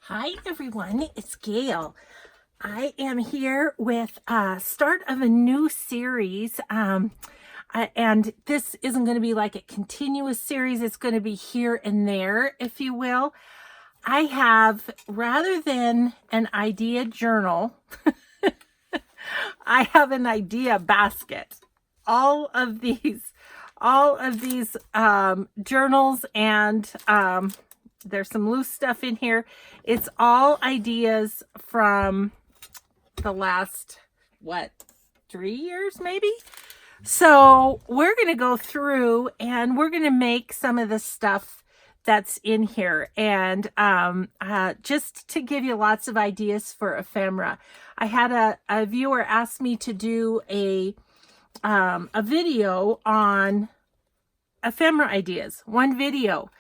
Hi everyone, it's Gayle. I am here with start of a new series. And this isn't going to be like a continuous series. It's going to be here and there, if you will. I have, rather than an idea journal, I have an idea basket. All of these journals and there's some loose stuff in here. It's all ideas from the last, 3 years maybe? So we're going to go through and we're going to make some of the stuff that's in here. And just to give you lots of ideas for ephemera. I had a viewer ask me to do a video on ephemera ideas, one video.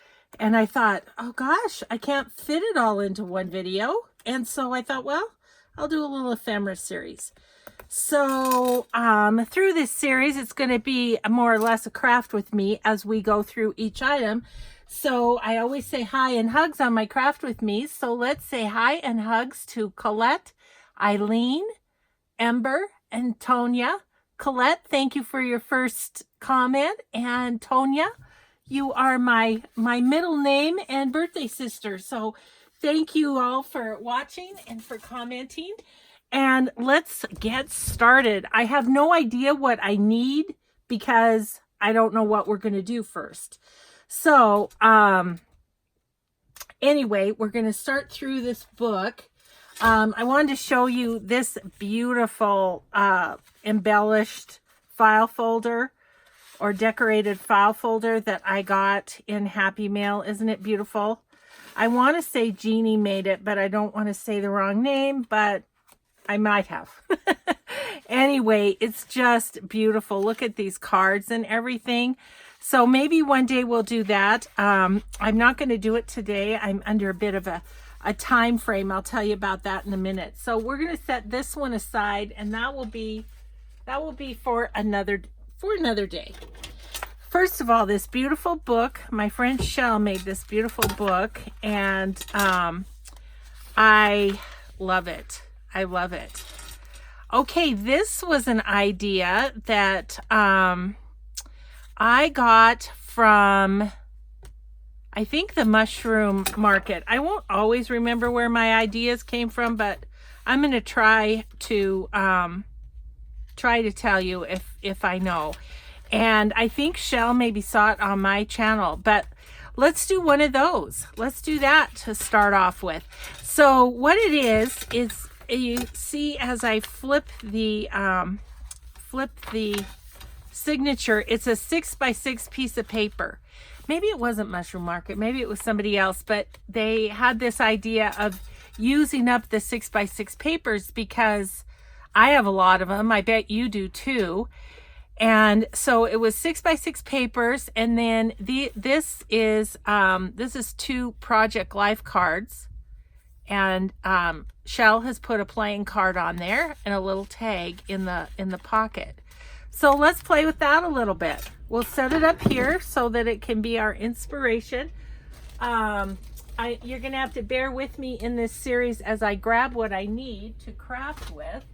And I thought, oh gosh, I can't fit it all into one video. And so I thought, well, I'll do a little ephemera series. So through this series, it's going to be more or less a craft with me as we go through each item. So I always say hi and hugs on my craft with me. So let's say hi and hugs to Colette, Eileen, Ember, and Tonya. Colette, thank you for your first comment. And Tonya, you are my middle name and birthday sister. So thank you all for watching and for commenting. And let's get started. I have no idea what I need because I don't know what we're going to do first. So anyway, we're going to start through this book. I wanted to show you this beautiful embellished file folder or decorated file folder that I got in Happy Mail. Isn't it beautiful? I want to say Jeannie made it, but I don't want to say the wrong name, but I might have. Anyway, it's just beautiful. Look at these cards and everything. So maybe one day we'll do that. I'm not going to do it today. I'm under a bit of a time frame. I'll tell you about that in a minute. So we're going to set this one aside, and that will be for another day. First of all, this beautiful book, my friend Shell made this beautiful book, and I love it. I love it. Okay, this was an idea that I got from, I think, the mushroom market. I won't always remember where my ideas came from, but I'm going to try to tell you if I know. And I think Shell maybe saw it on my channel, but let's do one of those. Let's do that to start off with. So what it is you see as I flip the signature, it's a 6x6 piece of paper. Maybe it wasn't Mushroom Market, maybe it was somebody else, but they had this idea of using up the 6x6 papers because I have a lot of them. I bet you do too. And so it was 6x6 papers, and then this is 2 Project Life cards, and Shell has put a playing card on there and a little tag in the pocket. So let's play with that a little bit. We'll set it up here so that it can be our inspiration. You're gonna have to bear with me in this series as I grab what I need to craft with.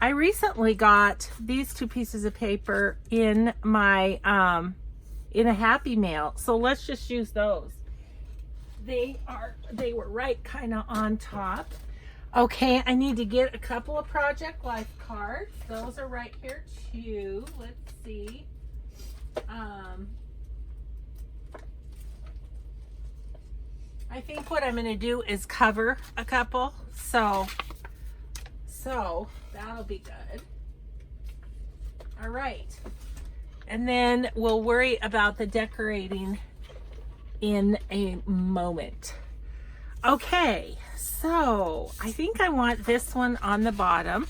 I recently got these 2 pieces of paper in my in a Happy Mail, so let's just use those. They were right kind of on top. Okay, I need to get a couple of Project Life cards. Those are right here too. Let's see. I think what I'm going to do is cover a couple. So that'll be good. All right. And then we'll worry about the decorating in a moment. Okay, so I think I want this one on the bottom.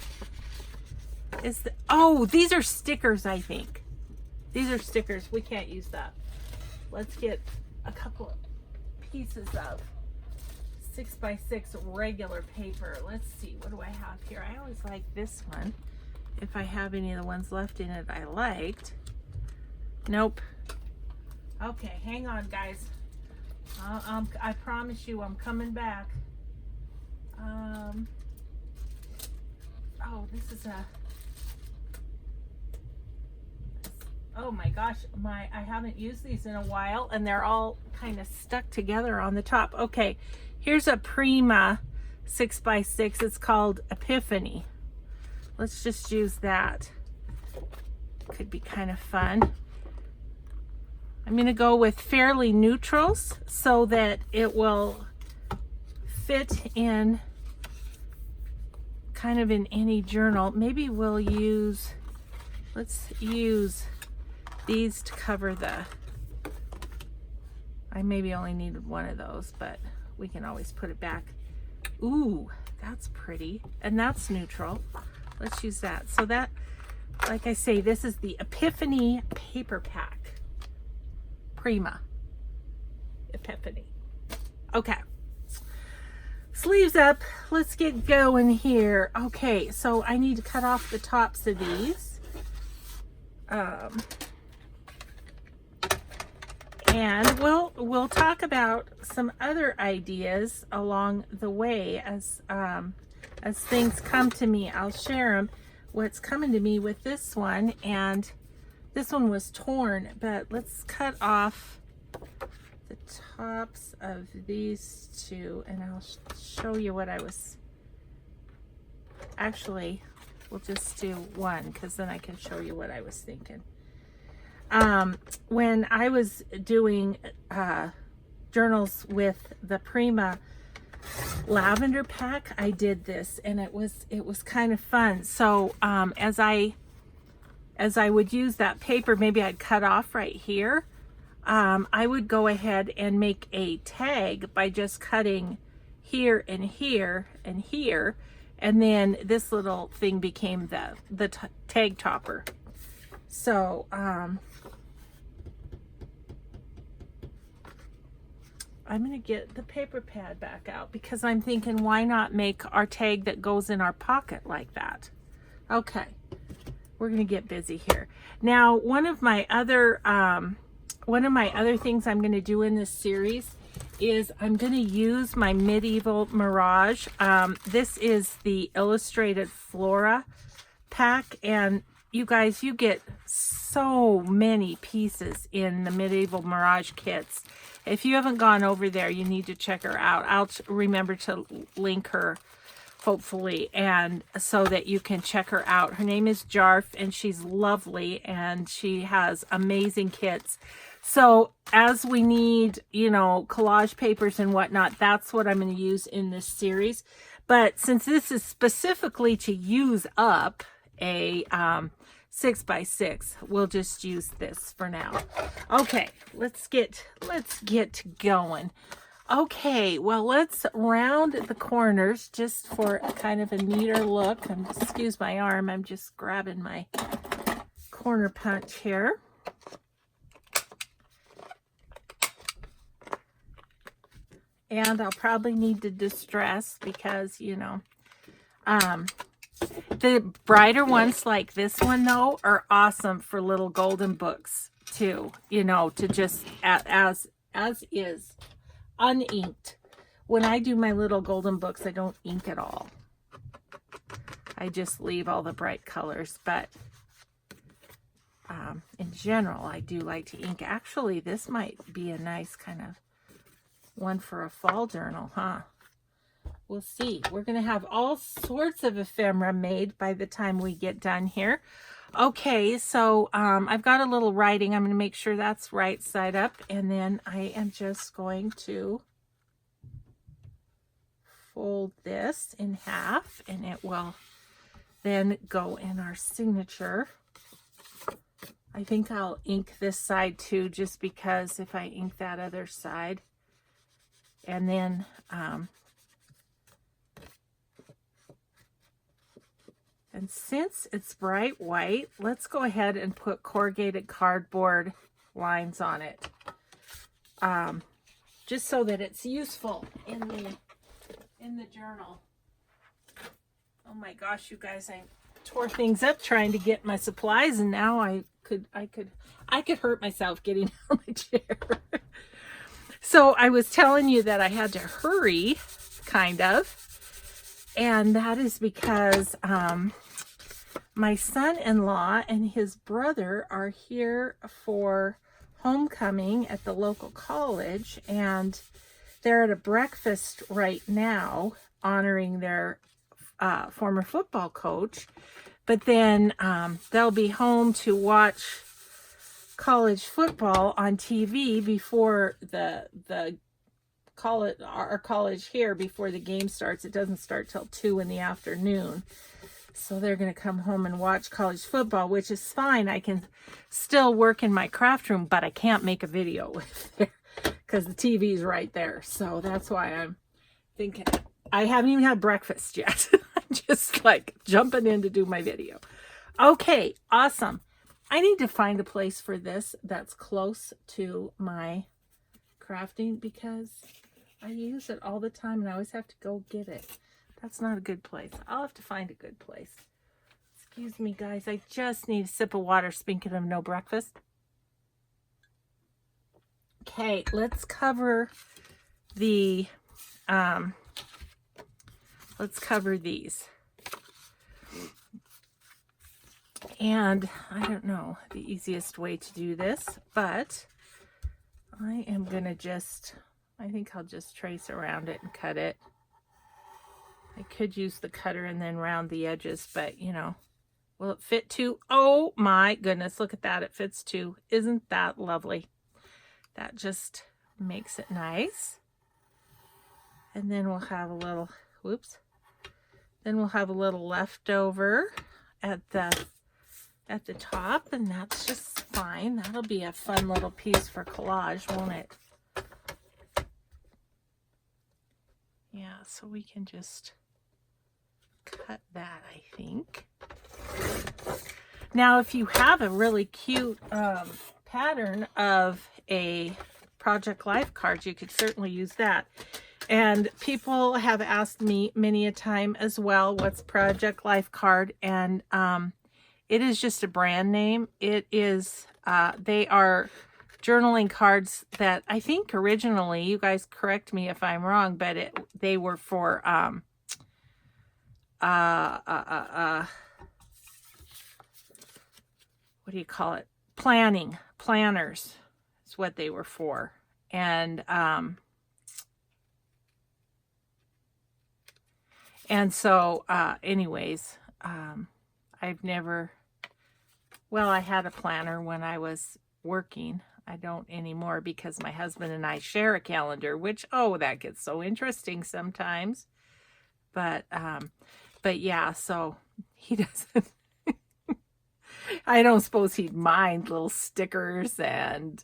Oh, these are stickers, I think. These are stickers. We can't use that. Let's get a couple of pieces of 6x6 regular paper. Let's see, what do I have here? I always like this one. If I have any of the ones left in it I liked. Nope. Okay, hang on guys. I promise you I'm coming back. Oh, this is a... Oh my gosh, I haven't used these in a while, and they're all kind of stuck together on the top. Okay, here's a Prima 6x6. It's called Epiphany. Let's just use that. Could be kind of fun. I'm going to go with fairly neutrals so that it will fit in kind of in any journal. Maybe we'll use, let's use these to cover the, I maybe only needed one of those, but we can always put it back. Ooh, that's pretty. And that's neutral. Let's use that. So that, like I say, this is the Epiphany paper pack. Prima. Epiphany. Okay. Sleeves up. Let's get going here. Okay, so I need to cut off the tops of these. And we'll talk about some other ideas along the way as things come to me. I'll share them. What's coming to me with this one, and this one was torn, but let's cut off the tops of these two, and I'll show you what I was. Actually, we'll just do one because then I can show you what I was thinking. When I was doing journals with the Prima lavender pack, I did this, and it was kind of fun. So as I would use that paper, maybe I'd cut off right here. I would go ahead and make a tag by just cutting here and here and here, and then this little thing became the tag topper. So I'm going to get the paper pad back out because I'm thinking, why not make our tag that goes in our pocket like that? Okay, we're going to get busy here. Now, one of my other things I'm going to do in this series is I'm going to use my Medieval Mirage. This is the Illustrated Flora pack, and you guys, you get so many pieces in the Medieval Mirage kits. If you haven't gone over there, you need to check her out. I'll remember to link her, hopefully, and so that you can check her out. Her name is Jarf, and she's lovely, and she has amazing kits. So as we need, you know, collage papers and whatnot, that's what I'm going to use in this series. But since this is specifically to use up a 6x6, we'll just use this for now. Okay, let's get going. Okay, well, let's round the corners just for kind of a neater look. Excuse my arm, I'm just grabbing my corner punch here. And I'll probably need to distress because, you know, the brighter ones like this one, though, are awesome for little golden books, too. You know, to just, as is, uninked. When I do my little golden books, I don't ink at all. I just leave all the bright colors. But in general, I do like to ink. Actually, this might be a nice kind of one for a fall journal, huh? We'll see. We're going to have all sorts of ephemera made by the time we get done here. Okay, so I've got a little writing. I'm going to make sure that's right side up, and then I am just going to fold this in half, and it will then go in our signature. I think I'll ink this side too, just because if I ink that other side, and then and since it's bright white, let's go ahead and put corrugated cardboard lines on it, just so that it's useful in the journal. Oh my gosh, you guys, I tore things up trying to get my supplies, and now I could hurt myself getting out of my chair. So I was telling you that I had to hurry, kind of. And that is because my son-in-law and his brother are here for homecoming at the local college. And they're at a breakfast right now honoring their former football coach. But then they'll be home to watch college football on TV before the college, our college here, before the game starts. It doesn't start till 2 in the afternoon. So they're going to come home and watch college football, which is fine. I can still work in my craft room, but I can't make a video with it because the TV's right there. So that's why I'm thinking. I haven't even had breakfast yet. I'm just like jumping in to do my video. Okay, awesome. I need to find a place for this that's close to my crafting because I use it all the time and I always have to go get it. That's not a good place. I'll have to find a good place. Excuse me, guys. I just need a sip of water, speaking of no breakfast. Okay, let's cover the let's cover these. And I don't know the easiest way to do this, but I am going to just, I think I'll just trace around it and cut it. I could use the cutter and then round the edges, but you know, will it fit too? Oh my goodness, look at that. It fits too. Isn't that lovely? That just makes it nice. And then we'll have a little, whoops. Then we'll have a little leftover at the top, and that's just fine. That'll be a fun little piece for collage, won't it? Yeah, so we can just cut that, I think. Now, if you have a really cute pattern of a Project Life card, you could certainly use that. And people have asked me many a time as well, what's Project Life card? And it is just a brand name. It is, they are journaling cards that I think originally, you guys correct me if I'm wrong, but they were for, what do you call it? Planners is what they were for. And so, anyways, I've never, well, I had a planner when I was working. I don't anymore because my husband and I share a calendar, which, oh, that gets so interesting sometimes. But yeah, so he doesn't, I don't suppose he'd mind little stickers and,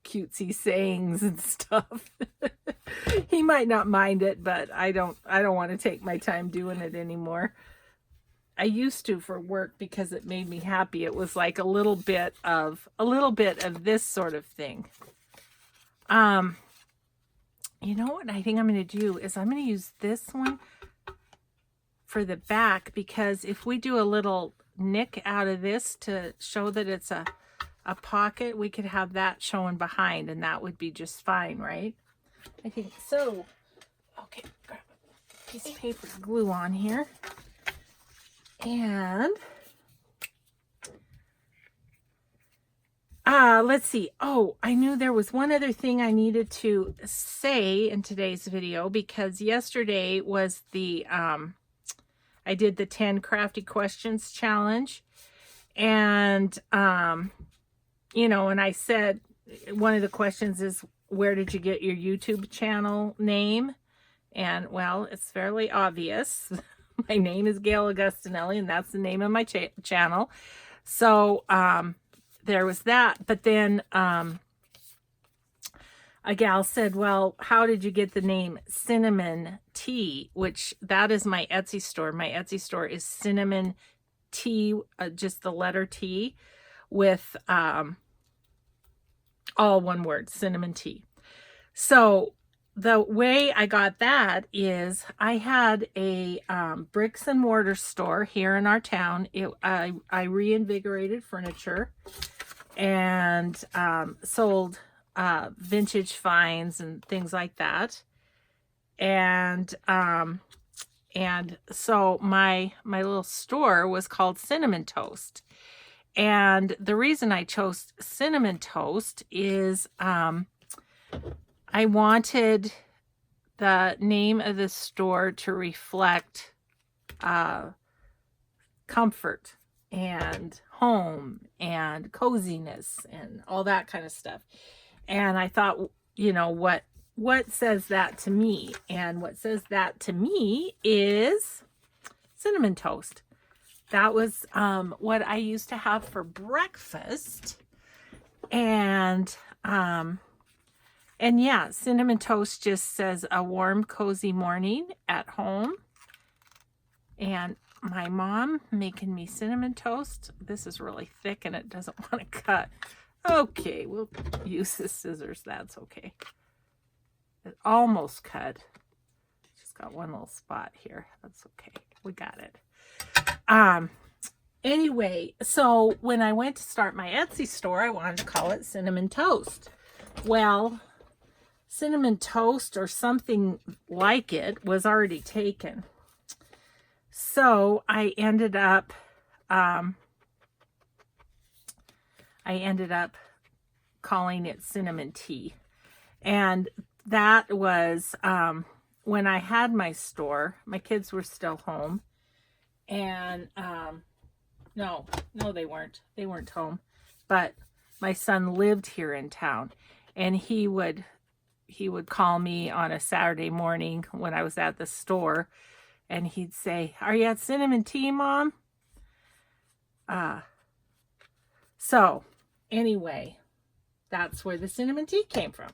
cutesy sayings and stuff. He might not mind it, but I don't want to take my time doing it anymore. I used to for work because it made me happy. It was like a little bit of this sort of thing. You know what I think I'm going to do is I'm going to use this one for the back, because if we do a little nick out of this to show that it's a pocket, we could have that showing behind, and that would be just fine, right? I think so. Okay, grab a piece of paper to glue on here. And let's see. Oh, I knew there was one other thing I needed to say in today's video, because yesterday was the I did the 10 crafty questions challenge, and you know, and I said one of the questions is, where did you get your YouTube channel name? And well, it's fairly obvious. My name is Gayle Augustinelli, and that's the name of my channel. So there was that. But then a gal said, well, how did you get the name Cinnamon Tea? Which that is my Etsy store. My Etsy store is Cinnamon Tea, just the letter T, with all one word, Cinnamon Tea. So the way I got that is I had a bricks and mortar store here in our town. I reinvigorated furniture and sold vintage finds and things like that. And so my little store was called Cinnamon Toast. And the reason I chose Cinnamon Toast is I wanted the name of the store to reflect comfort and home and coziness and all that kind of stuff. And I thought, you know, what says that to me? And what says that to me is Cinnamon Toast. That was what I used to have for breakfast. And yeah, Cinnamon Toast just says a warm, cozy morning at home. And my mom making me cinnamon toast. This is really thick and it doesn't want to cut. Okay, we'll use the scissors. That's okay. It almost cut. Just got one little spot here. That's okay. We got it. Anyway, so when I went to start my Etsy store, I wanted to call it Cinnamon Toast. Well, Cinnamon Toast or something like it was already taken. So I ended up calling it Cinnamon Tea. And that was when I had my store. My kids were still home. And no, they weren't. They weren't home. But my son lived here in town. And he would call me on a Saturday morning when I was at the store. And he'd say, "Are you at Cinnamon Tea, Mom?" So anyway, that's where the cinnamon tea came from.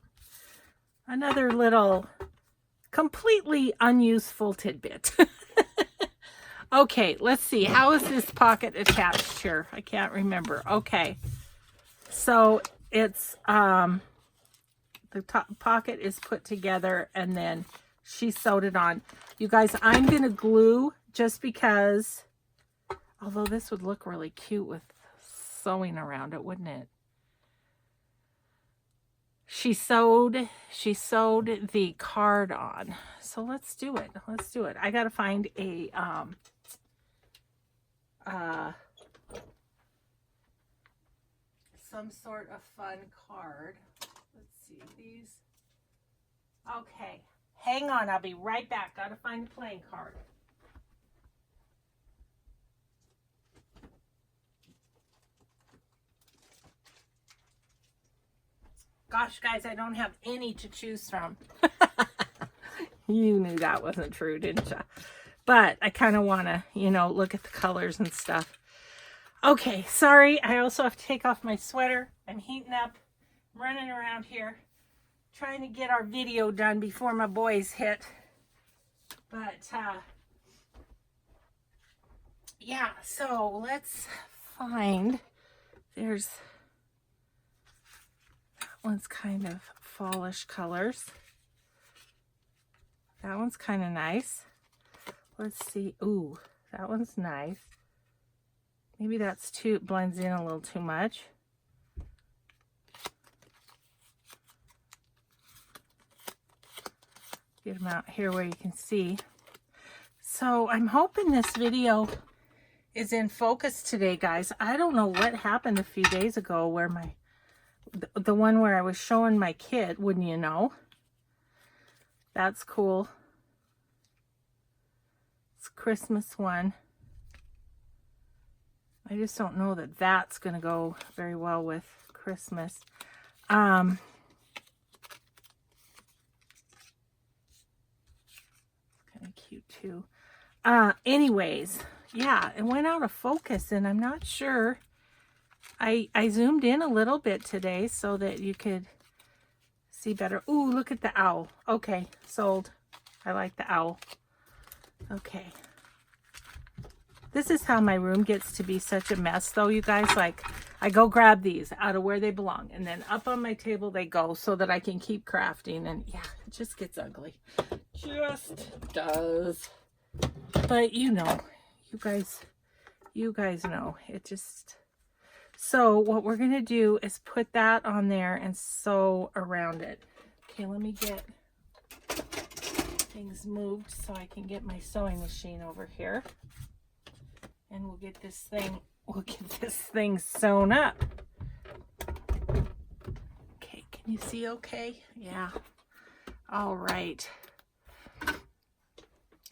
Another little completely unuseful tidbit. Okay, let's see. How is this pocket attached here? I can't remember. Okay. So it's, the top pocket is put together and then she sewed it on. You guys, I'm going to glue just because, although this would look really cute with sewing around it, wouldn't it? She sewed the card on. So let's do it. Let's do it. I got to find a, some sort of fun card. Let's see these. Okay. Hang on, I'll be right back. Gotta find a playing card. Gosh, guys, I don't have any to choose from. You knew that wasn't true, didn't you? But I kind of want to, you know, look at the colors and stuff. Okay, sorry. I also have to take off my sweater. I'm heating up. I'm running around here, trying to get our video done before my boys hit. But, yeah, so let's find, there's, that one's kind of fallish colors. That one's kind of nice. Let's see. Ooh, that one's nice. Maybe that's too, it blends in a little too much. Get them out here where you can see. So I'm hoping this video is in focus today, guys. I don't know what happened a few days ago where the one where I was showing my kid, wouldn't you know? That's cool. It's a Christmas one. I just don't know that that's going to go very well with Christmas. Kind of cute too. Anyways, yeah, it went out of focus and I'm not sure. I zoomed in a little bit today so that you could see better. Ooh, look at the owl. Okay, sold. I like the owl. Okay. This is how my room gets to be such a mess though, you guys. Like, I go grab these out of where they belong and then up on my table they go so that I can keep crafting. And yeah, it just gets ugly. Just does. But you know, you guys know, it just, So what we're going to do is put that on there and sew around it. Okay, let me get things moved so I can get my sewing machine over here. And we'll get this thing sewn up. Okay, can you see okay? Yeah. All right.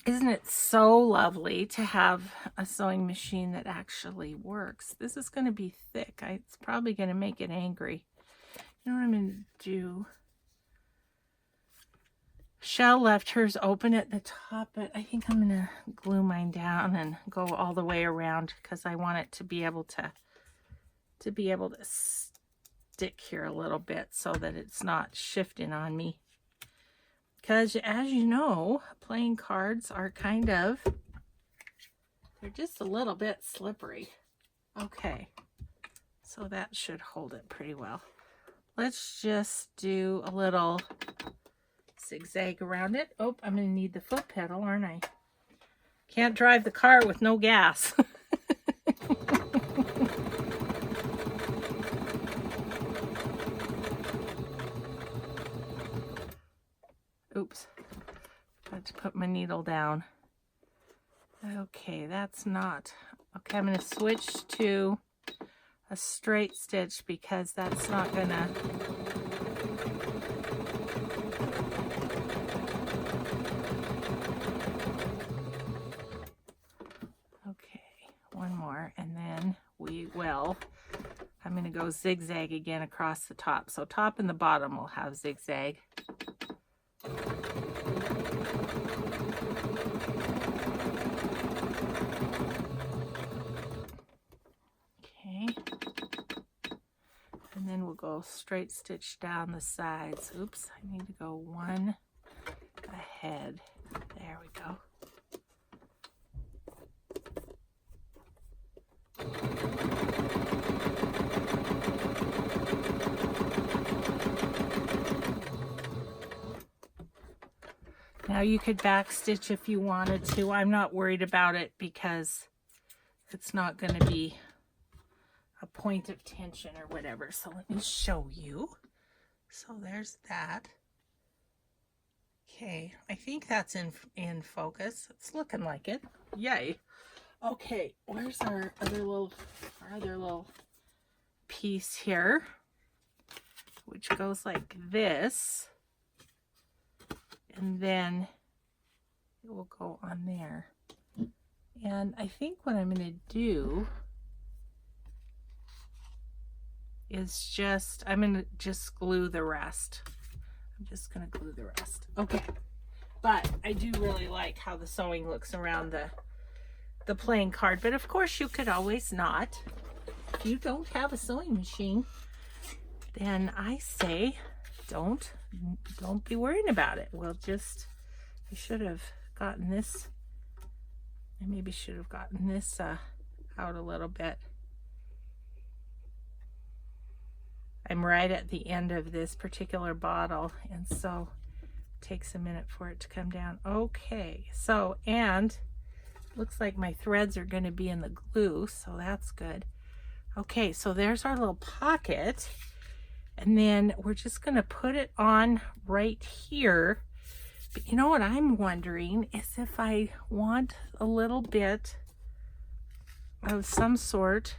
Isn't it so lovely to have a sewing machine that actually works? This is going to be thick. It's probably going to make it angry. You know what I'm going to do? Shell left hers open at the top, but I think I'm going to glue mine down and go all the way around because I want it to be able to stick here a little bit so that it's not shifting on me. Because as you know, playing cards are they're just a little bit slippery. Okay, so that should hold it pretty well. Let's just do a little zigzag around it. Oh, I'm going to need the foot pedal, aren't I? Can't drive the car with no gas. Oops. Got to put my needle down. Okay, that's not. Okay, I'm going to switch to a straight stitch because that's not going to. Okay, one more and then we will. I'm going to go zigzag again across the top. So top and the bottom will have zigzag. Okay. And then we'll go straight stitch down the sides. Oops, I need to go one ahead. There we go. Now you could back stitch if you wanted to. I'm not worried about it because it's not going to be a point of tension or whatever. So let me show you. So there's that. Okay, I think that's in focus. It's looking like it. Yay. Okay, where's our other little piece here, which goes like this. And then it will go on there. And I think what I'm going to do is I'm going to just glue the rest. I'm just going to glue the rest. Okay. But I do really like how the sewing looks around the playing card. But of course you could always not. If you don't have a sewing machine, then I say don't be worrying about it. We'll just, I should have gotten this. I maybe should have gotten this out a little bit. I'm right at the end of this particular bottle, and so it takes a minute for it to come down. Okay, so, and looks like my threads are going to be in the glue, so that's good. Okay, so there's our little pocket. And then we're just going to put it on right here. But you know what I'm wondering is if I want a little bit of some sort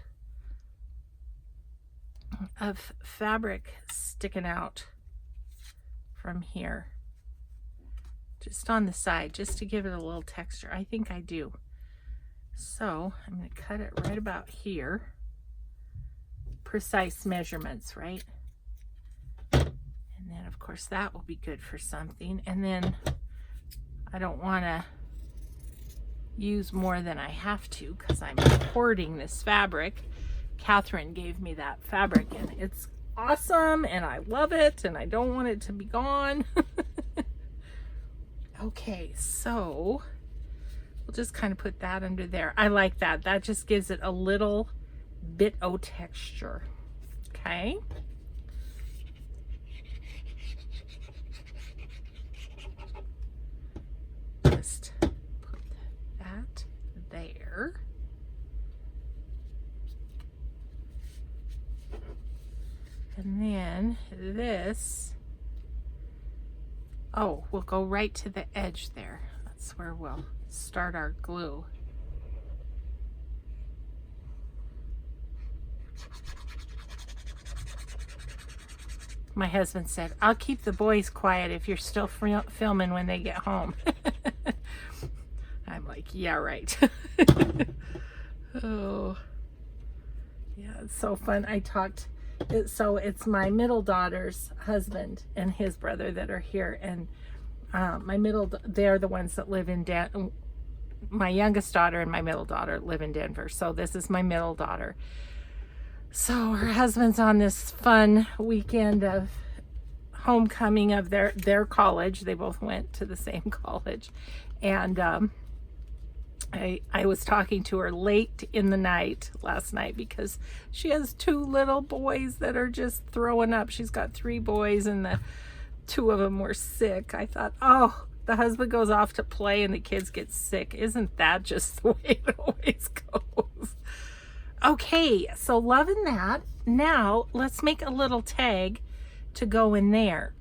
of fabric sticking out from here. Just on the side, just to give it a little texture. I think I do. So I'm going to cut it right about here. Precise measurements, right? And then of course that will be good for something. And then I don't want to use more than I have to because I'm hoarding this fabric. Catherine gave me that fabric and it's awesome and I love it and I don't want it to be gone. Okay, so we'll just kind of put that under there. I like that. That just gives it a little bit of texture. Okay. Just put that there. Oh, we'll go right to the edge there. That's where we'll start our glue. My husband said, I'll keep the boys quiet if you're still filming when they get home. I'm like, yeah, right. Oh, yeah, it's so fun. So it's my middle daughter's husband and his brother that are here. And they're the ones that live in Denver. My youngest daughter and my middle daughter live in Denver. So this is my middle daughter. So her husband's on this fun weekend of homecoming of their college. They both went to the same college. And I was talking to her late in the night last night because she has 2 little boys that are just throwing up. She's got 3 boys and the 2 of them were sick. I thought, oh, the husband goes off to play and the kids get sick. Isn't that just the way it always goes? Okay, so loving that. Now let's make a little tag to go in there.